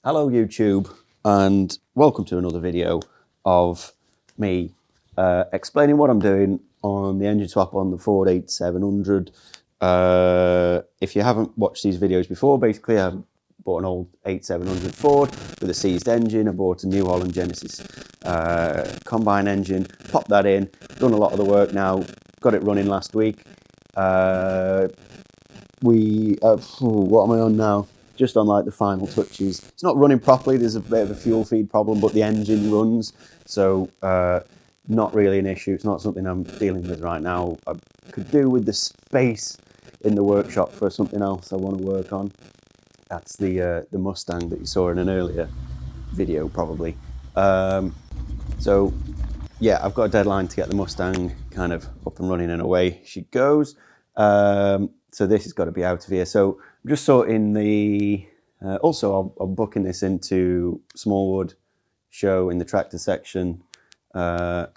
Hello YouTube, and welcome to another video of me explaining what I'm doing on the engine swap on the Ford 8700. If you haven't watched these videos before, basically I bought an old 8700 Ford with a seized engine. I bought a New Holland Genesis combine engine, popped that in, done a lot of the work now, got it running last week. What am I on now? Just on like the final touches. It's not running properly, there's a bit of a fuel feed problem, but the engine runs, so not really an issue. It's not something I'm dealing with right now. I could do with the space in the workshop for something else I want to work on. That's the Mustang that you saw in an earlier video probably. So yeah, I've got a deadline to get the Mustang kind of up and running, and away she goes. So this has got to be out of here. So I'm just sorting the, also I'm booking this into Smallwood show in the tractor section. I'm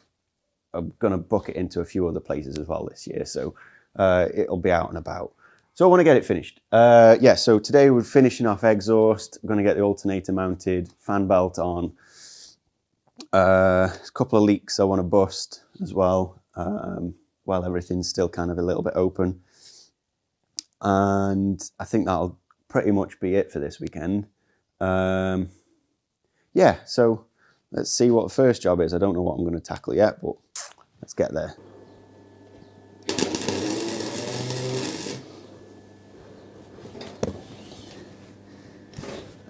going to book it into a few other places as well this year. So it'll be out and about. So I want to get it finished. Yeah, so today we're finishing off exhaust. I'm going to get the alternator mounted, fan belt on. A couple of leaks I want to bust as well, while everything's still kind of a little bit open. And I think that'll pretty much be it for this weekend. Yeah, so let's see what the first job is. I don't know what I'm going to tackle yet, but let's get there.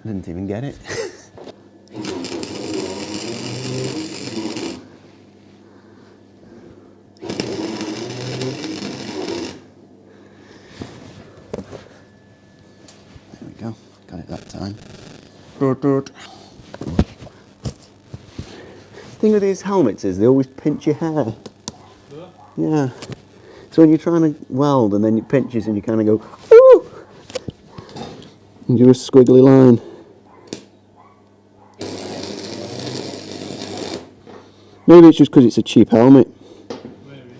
I didn't even get it. There we go, got it that time. The thing with these helmets is they always pinch your hair. Yeah. So when you're trying to weld and then it pinches and you kind of go, ooh! And do a squiggly line. Maybe it's just because it's a cheap helmet. Maybe.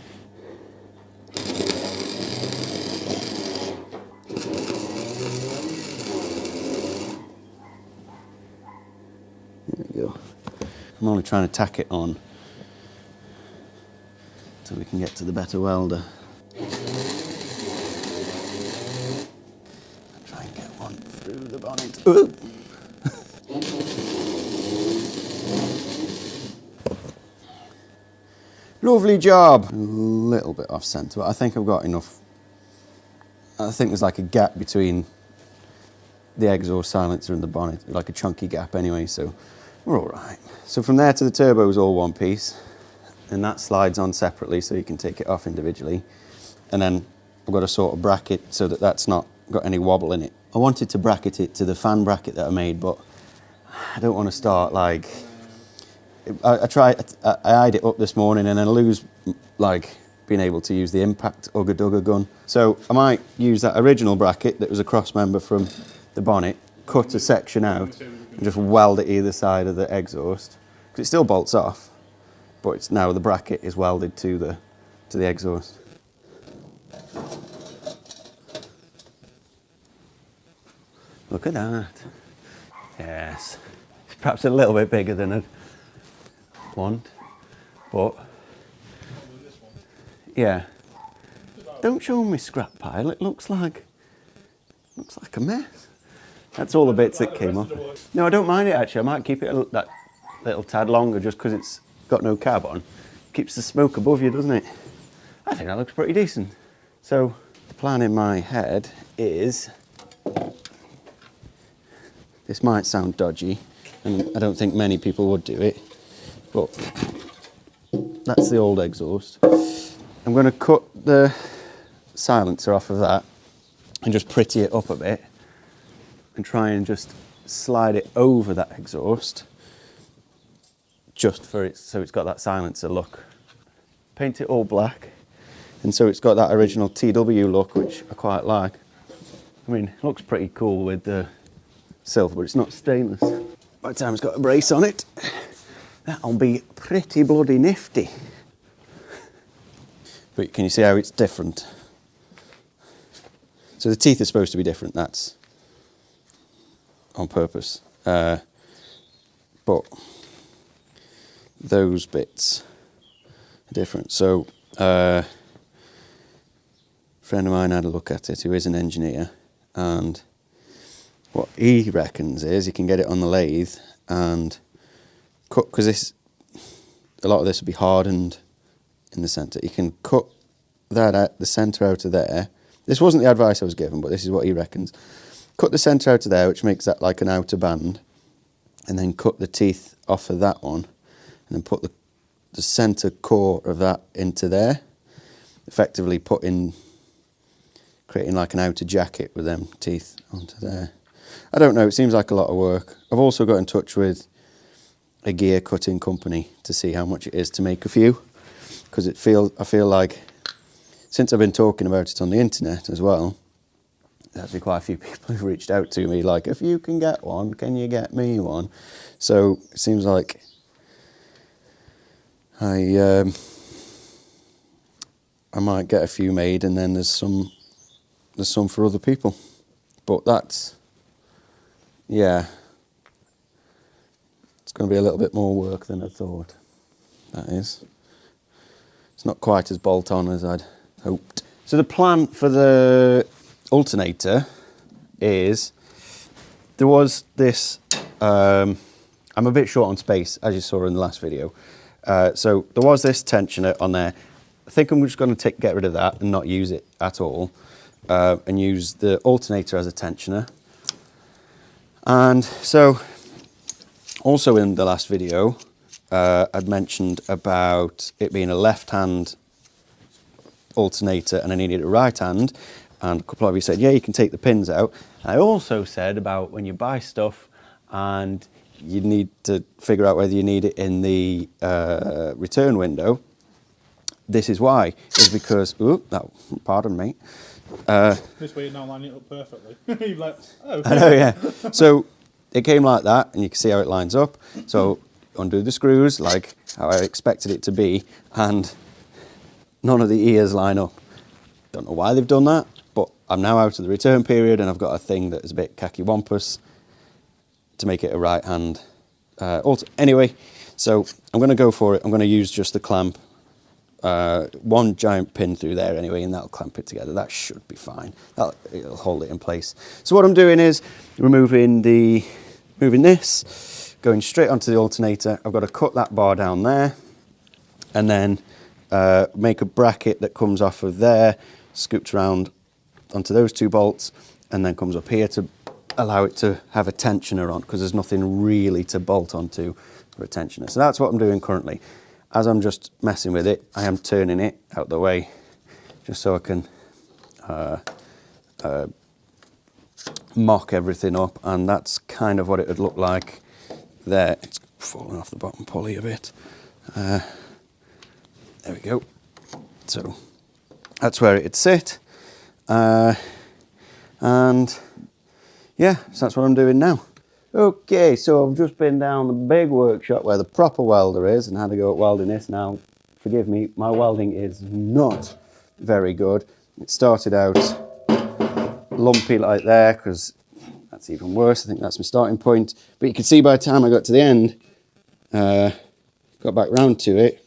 There we go. I'm only trying to tack it on so we can get to the better welder. Try and get one through the bonnet. Ooh. Lovely job. A little bit off centre, but I think I've got enough. I think there's like a gap between the exhaust silencer and the bonnet, like a chunky gap anyway, so we're all right. So from there to the turbo is all one piece, and that slides on separately so you can take it off individually. And then I've got a sort of bracket so that that's not got any wobble in it. I wanted to bracket it to the fan bracket that I made, but I don't want to start like, I eyed it up this morning and then I lose like being able to use the impact Ugga Dugga gun. So I might use that original bracket that was a cross member from the bonnet, cut a section out and just weld it either side of the exhaust, because it still bolts off, but it's now the bracket is welded to the exhaust. Look at that. Yes, it's perhaps a little bit bigger than I'd want, but yeah. Don't show me scrap pile. It looks like a mess. That's all the bits that came off. No, I don't mind it actually. I might keep it that little tad longer just because it's got no cab on. Keeps the smoke above you, doesn't it? I think that looks pretty decent. So the plan in my head is, this might sound dodgy, and I don't think many people would do it, but that's the old exhaust. I'm going to cut the silencer off of that and just pretty it up a bit and try and just slide it over that exhaust just for it, so it's got that silencer look. Paint it all black, and so it's got that original TW look, which I quite like. I mean, it looks pretty cool with the silver, but it's not stainless. By the time it's got a brace on it, that'll be pretty bloody nifty. But can you see how it's different? So the teeth are supposed to be different, that's on purpose. but those bits are different. So a friend of mine had a look at it who is an engineer, and what he reckons is you can get it on the lathe and cut, because a lot of this will be hardened in the centre. You can cut that out, the centre out of there. This wasn't the advice I was given, but this is what he reckons. Cut the centre out of there, which makes that like an outer band, and then cut the teeth off of that one, and then put the centre core of that into there, effectively creating like an outer jacket with them teeth onto there. I don't know, it seems like a lot of work. I've also got in touch with a gear cutting company to see how much it is to make a few, because I feel like since I've been talking about it on the internet as well, there's actually quite a few people who've reached out to me like, if you can get one, can you get me one? So it seems like I might get a few made, and then there's some for other people. But that's, yeah, it's going to be a little bit more work than I thought. That is. It's not quite as bolt-on as I'd hoped. So the plan for the alternator is, there was this, I'm a bit short on space, as you saw in the last video. So there was this tensioner on there. I think I'm just going to get rid of that and not use it at all, and use the alternator as a tensioner. And so, also in the last video, I'd mentioned about it being a left-hand alternator and I needed a right hand, and a couple of you said, yeah, you can take the pins out. I also said about when you buy stuff and you need to figure out whether you need it in the return window. This is why, is because, pardon me. This way you're now lining it up perfectly. You're like, oh. I know, yeah. So it came like that, and you can see how it lines up. So undo the screws like how I expected it to be, and none of the ears line up. Don't know why they've done that, but I'm now out of the return period, and I've got a thing that is a bit khaki-wampus to make it a right hand alter. Anyway, so I'm going to go for it. I'm going to use just the clamp. One giant pin through there anyway, and that'll clamp it together. That should be fine. It'll hold it in place. So what I'm doing is moving this, going straight onto the alternator. I've got to cut that bar down there, and then make a bracket that comes off of there, scoops around onto those two bolts, and then comes up here to allow it to have a tensioner on, because there's nothing really to bolt onto for a tensioner. So that's what I'm doing currently. As I'm just messing with it, I am turning it out the way, just so I can mock everything up, and that's kind of what it would look like there. It's falling off the bottom pulley a bit. There we go. So that's where it'd sit. And yeah, so that's what I'm doing now. Okay, so I've just been down the big workshop where the proper welder is and had to go at welding this. Now, forgive me, my welding is not very good. It started out lumpy like there, because that's even worse. I think that's my starting point. But you can see by the time I got to the end, got back round to it,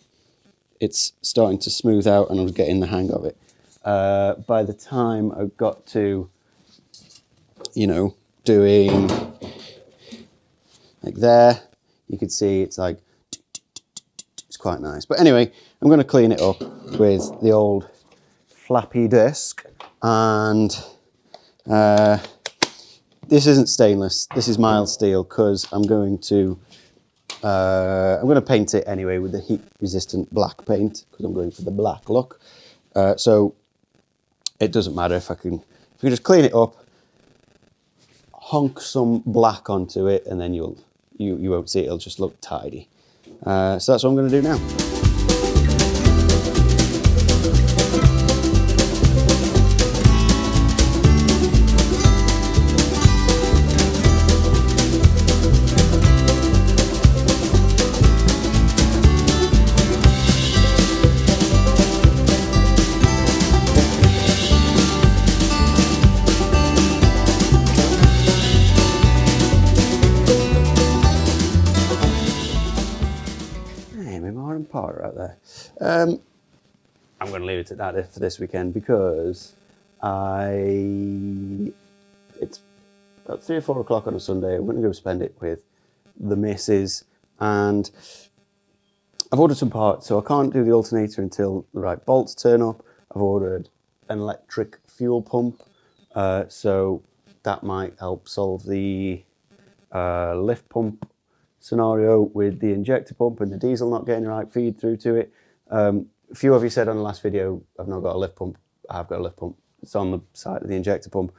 it's starting to smooth out and I was getting the hang of it. By the time I got to, doing like there, you could see it's like, it's quite nice. But anyway, I'm going to clean it up with the old flappy disc, and this isn't stainless, this is mild steel, because I'm going to paint it anyway with the heat resistant black paint, because I'm going for the black look. So it doesn't matter if I can just clean it up, honk some black onto it, and then you won't see it, it'll just look tidy. So that's what I'm going to do now. park right there. I'm going to leave it at that for this weekend because it's about 3 or 4 o'clock on a Sunday. I'm going to go spend it with the missus, and I've ordered some parts, so I can't do the alternator until the right bolts turn up. I've ordered an electric fuel pump, so that might help solve the lift pump scenario with the injector pump and the diesel not getting the right feed through to it. A few of you said on the last video, I've not got a lift pump. I have got a lift pump. It's on the side of the injector pump.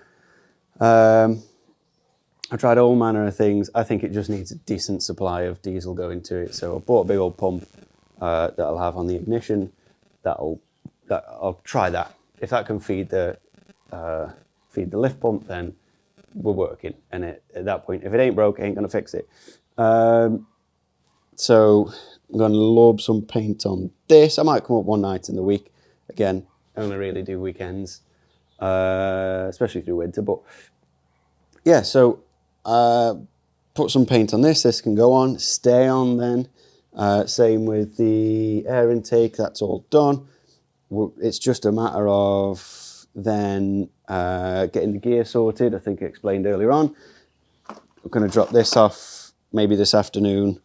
I tried all manner of things. I think it just needs a decent supply of diesel going to it. So I bought a big old pump that I'll have on the ignition. I'll try that. If that can feed the lift pump, then we're working. And at that point, if it ain't broke, I ain't gonna fix it. So I'm gonna lob some paint on this. I might come up one night in the week. Again, I only really do weekends, especially through winter. But yeah, so put some paint on this. This can go on, stay on then. Same with the air intake. That's all done. It's just a matter of then getting the gear sorted. I think I explained earlier on. I'm going to drop this off maybe this afternoon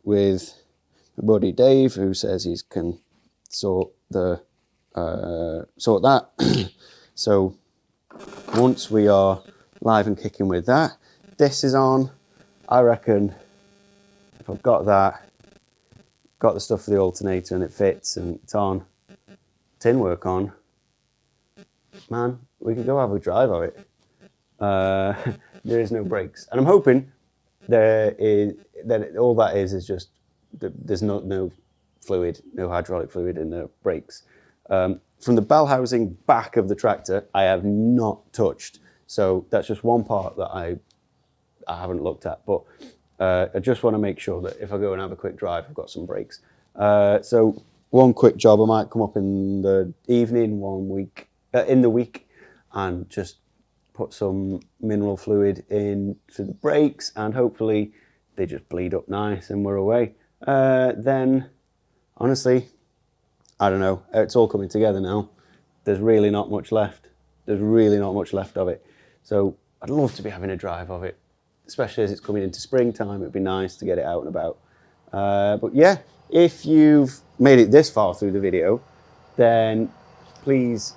with my buddy Dave, who says he can sort that. So once we are live and kicking with that, this is on. I reckon if I've got that, got the stuff for the alternator and it fits and it's on, tin work on, man, we could go have a drive of it. There is no brakes, and I'm hoping all that is just there's no fluid, no hydraulic fluid in the brakes. From the bell housing back of the tractor, I have not touched, so that's just one part that I haven't looked at. But I just want to make sure that if I go and have a quick drive, I've got some brakes. So one quick job, I might come up in the evening in the week and just put some mineral fluid in to the brakes, and hopefully they just bleed up nice and we're away. Then, honestly, I don't know. It's all coming together now. There's really not much left. There's really not much left of it. So I'd love to be having a drive of it, especially as it's coming into springtime. It'd be nice to get it out and about. But yeah, if you've made it this far through the video, then please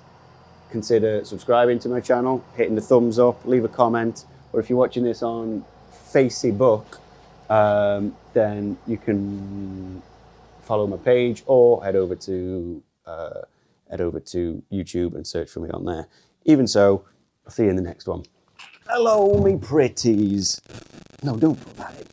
consider subscribing to my channel, hitting the thumbs up, leave a comment, or if you're watching this on Facebook, then you can follow my page or head over to YouTube and search for me on there. Even so, I'll see you in the next one. Hello, me pretties. No, don't put that in.